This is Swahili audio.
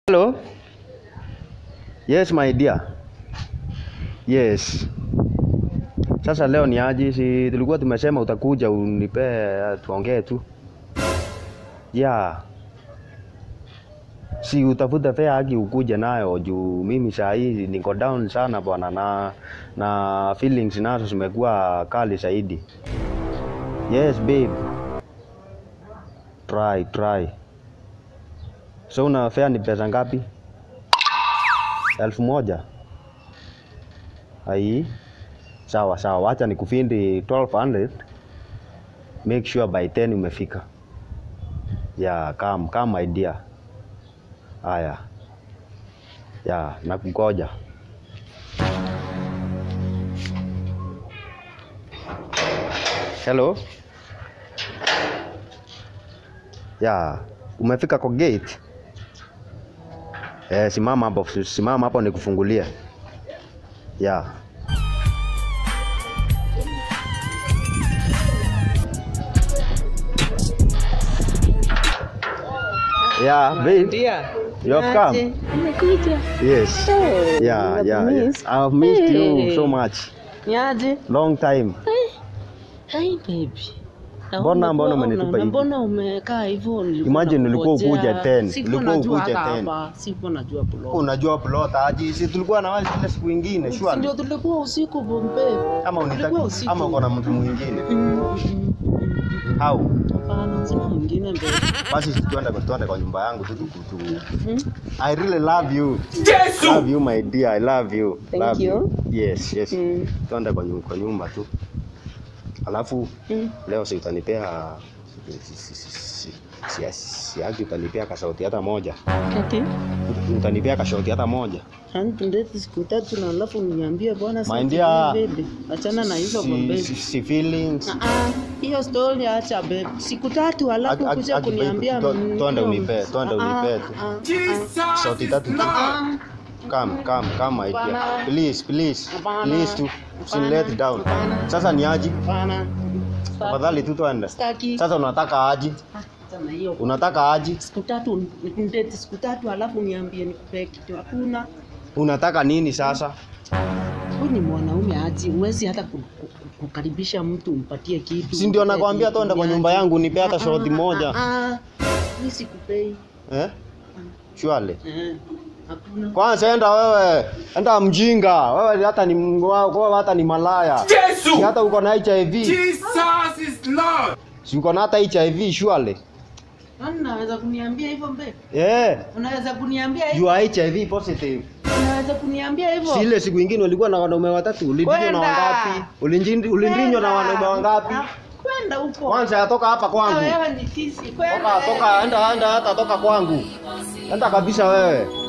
Hello? Yes, my dear. Yes. Sasa leo ni aje? Si tulikuwa tumesema utakuja unipe tuongee tu. Yeah. Si utafuta fare haki ukuje nayo juu mimi saa hii niko down sana bwana na feelings nazo zimekuwa kali zaidi. Yes, babe. Try. So una fare ni pesa ngapi? 1,000. Ai. Sawa, acha nikufindi 1200. Make sure by 10 umefika. Yeah, come my dear. Haya. Yeah, nakungoja. Hello? Yeah, umefika kwa gate? Simama hapo nikufungulie. Yeah. Yeah, babe. You have come? Yes. Yeah. I've missed you so much. Long time. Hi baby. Mbona umenitupa hivi? Mbona umekaa hivyo? Imagine ulikuwa ukuje 10. Ulikuwa ukuje 10. Sipo najua plot. Unajua plot aje? Si tulikuwa na wale ile siku nyingine, sure. Ndio tulikuwa usiku bombe. Kama unataka ama uko na mtu mwingine. How? Hapana, sina mwingine mbele. Basi tuende kwa nyumba yangu tu. I really love you. Love you my dear. I love you. Thank you. Yes. Tuende kwa nyumba tu. Alafu leo si utanipea si utanipea kashoti hata moja. Kati? Utanipea kashoti hata moja. Ndeti siku 3 na alafu niambie bwana sasa baby. Achana na hizo bombe. Si feelings. Hiyo story acha baby. Siku 3 alafu kuja kuniambia twende unipe tu. Kashoti 3. Come my dear. Please to let down. Sasa ni aje? Tafadhali tu twende. Sasa unataka aje? Unataka aje? Siku 3 nikundete siku 3 alafu niambie nikupe kitu. Hakuna. Unataka nini sasa? Wewe ni mwanaume aje? Uwezi hata kukaribisha mtu umpatie kitu. Si ndio nakwambia twende kwa nyumba yangu nipe hata shoti moja. Mimi sikupei. Surely. Hakuna. Kwanza enda mjinga. Wewe hata ni malaya. Si hata uko na HIV. Jesus is Lord. Si uko na hata HIV surely. Unaweza kuniambia hivyo mbe? Unaweza kuniambia hivyo? You are HIV positive. Unaweza kuniambia hivyo? Si ile siku nyingine ulikuwa na wanaume watatu, ulindinyo na wangapi? Ulindinyo na wanaume wangapi? Kwenda huko. Kwanza toka hapa kwangu. Wewe ni tisi. Kwenda. Toka enda hata toka kwangu. Enda kabisa wewe.